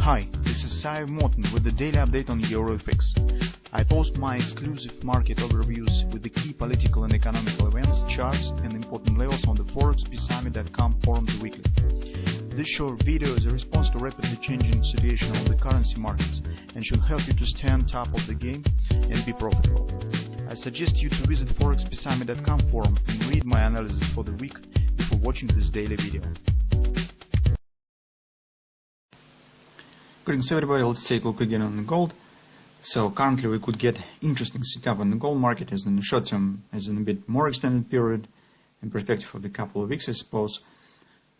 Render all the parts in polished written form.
Hi, this is Sive Morten with the daily update on EuroFX. I post my exclusive market overviews with the key political and economical events, charts, and important levels on the ForexPeaceArmy.com forums weekly. This short video is a response to rapidly changing situation on the currency markets and should help you to stay on top of the game and be profitable. I suggest you to visit ForexPeaceArmy.com forum and read my analysis for the week before watching this daily video. Greetings everybody, let's take a look again on the gold. So currently we could get interesting setup on the gold market as in the short term, as in a bit more extended period, in perspective of the couple of weeks I suppose.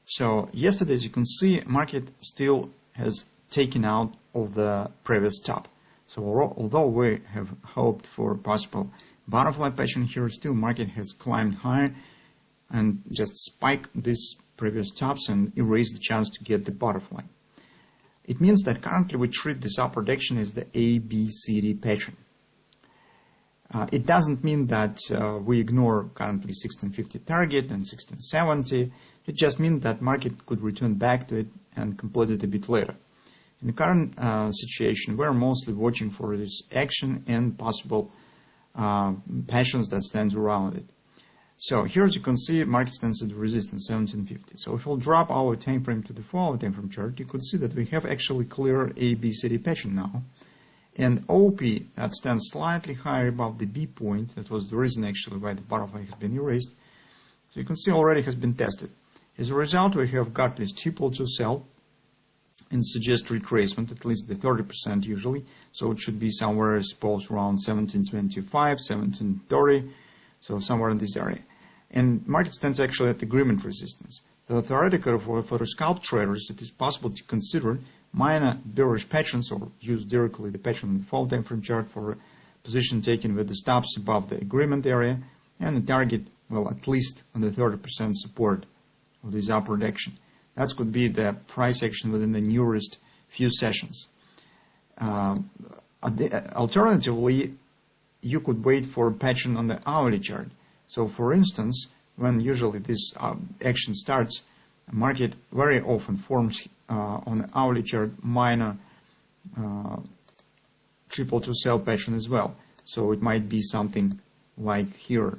So yesterday, as you can see, market still has taken out of the previous top. So although we have hoped for a possible butterfly pattern here, still market has climbed higher and just spiked these previous tops and erased the chance to get the butterfly. It means that currently we treat this upward action as the ABCD pattern. It doesn't mean that we ignore currently 1650 target and 1670. It just means that market could return back to it and complete it a bit later. In the current situation, we're mostly watching for this action and possible patterns that stands around it. So here, as you can see, market stands at the resistance 1750. So if we'll drop our time frame to the 4-hour time frame chart, you could see that we have actually clear ABCD pattern now. And OP that stands slightly higher above the B point. That was the reason actually why the butterfly has been erased. So you can see already has been tested. As a result, we have got this triple to sell and suggest retracement, at least the 30% usually. So it should be somewhere, I suppose, around 1725, 1730. So somewhere in this area. And market stands actually at agreement resistance. So theoretically, for the scalp traders, it is possible to consider minor bearish patterns or use directly the pattern on the 4-hour time frame chart for a position taken with the stops above the agreement area and the target, well, at least on the 30% support of this upward action. That could be the price action within the nearest few sessions. Alternatively, you could wait for a pattern on the hourly chart. So, for instance, when usually this action starts, the market very often forms on the hourly chart minor triple to sell pattern as well. So it might be something like here.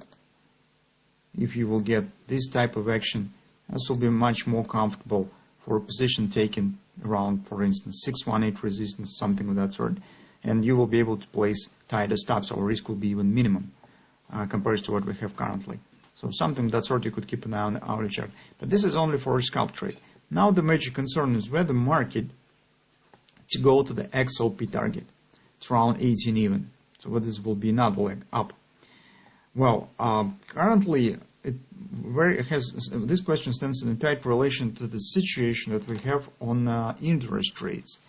If you will get this type of action, this will be much more comfortable for a position taken around, for instance, 618 resistance, something of that sort. And you will be able to place tighter stops, or risk will be even minimum compared to what we have currently. So something of that sort you could keep an eye on the hourly chart. But this is only for a scalp trade. Now the major concern is whether the market to go to the XLP target. It's around 18 even. So whether this will be another leg up. Well, currently this question stands in a tight relation to the situation that we have on interest rates.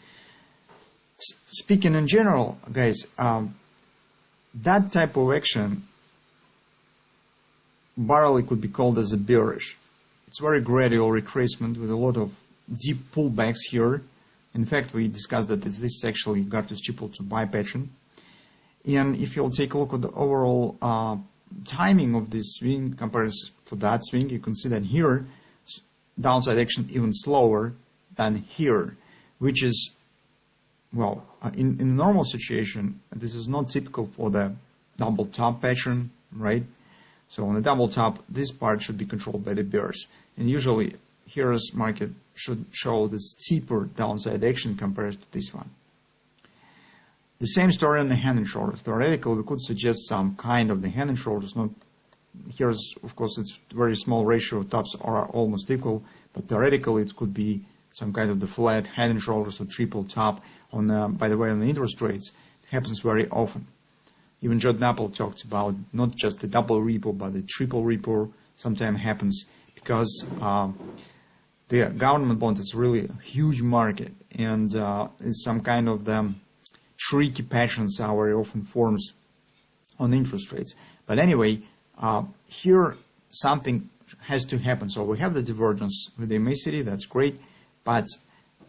Speaking in general, guys, that type of action barely could be called as a bearish. It's very gradual retracement with a lot of deep pullbacks here. In fact, we discussed that this is actually got this triple to buy pattern. And if you'll take a look at the overall timing of this swing compared to that swing, you can see that here downside action even slower than here, which is, well, in a normal situation, this is not typical for the double top pattern, right? So on the double top, this part should be controlled by the bears. And usually, here's market should show the steeper downside action compared to this one. The same story on the hand and shoulders. Theoretically, we could suggest some kind of the hand and shoulders. Not here's, of course, it's very small ratio. Tops are almost equal, but theoretically, it could be some kind of the flat head and shoulders or triple top. On, by the way, on the interest rates, it happens very often. Even John Apple talks about not just the double repo, but the triple repo sometimes happens because the government bond is really a huge market, and some kind of the tricky patterns are very often forms on interest rates. But anyway, here something has to happen. So we have the divergence with the MACD, that's great, but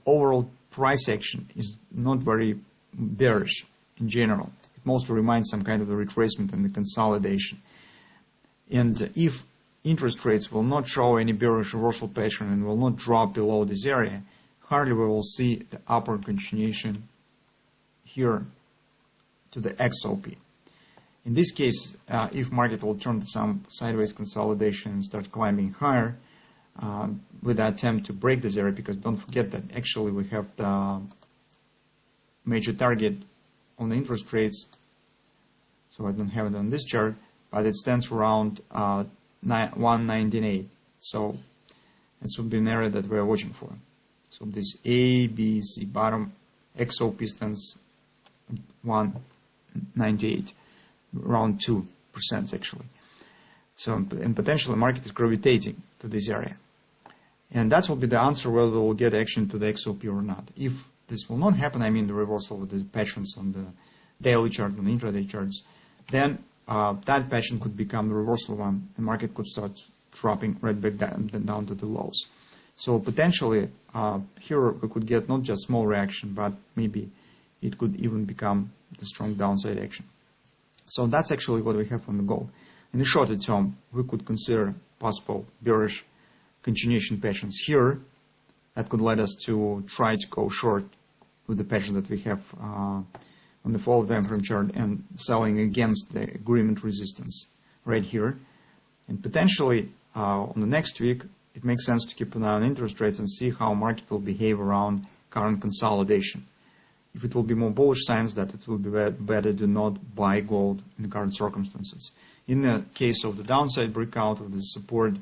overall price action is not very bearish in general. It mostly reminds some kind of the retracement and the consolidation. And if interest rates will not show any bearish reversal pattern and will not drop below this area, hardly we will see the upward continuation here to the XOP. In this case, if market will turn to some sideways consolidation and start climbing higher with the attempt to break this area, because don't forget that actually we have the major target on the interest rates, so I don't have it on this chart, but it stands around 198. So it would be an area that we are watching for. So this A, B, C bottom, XOP stands 198, around 2% actually. So, and potentially market is gravitating to this area. And that will be the answer whether we will get action to the XOP or not. If this will not happen, I mean the reversal of the patterns on the daily chart and the intraday charts, then that pattern could become the reversal one, and market could start dropping right back down to the lows. So potentially here we could get not just small reaction, but maybe it could even become the strong downside action. So that's actually what we have on the gold. In the shorter term, we could consider possible bearish continuation patterns here that could lead us to try to go short with the pattern that we have on the 4 time frame chart and selling against the agreement resistance right here. And potentially on the next week, it makes sense to keep an eye on interest rates and see how market will behave around current consolidation. If it will be more bullish signs that it will be better to not buy gold in the current circumstances. In the case of the downside breakout of the support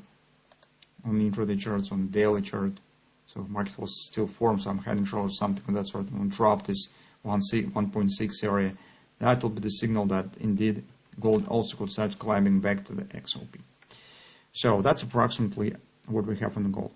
on the intraday charts, on the daily chart, so if market will still form some head and shoulders, something of that sort, and drop this 1.6 area, that will be the signal that indeed gold also could start climbing back to the XOP. So that's approximately what we have on the gold.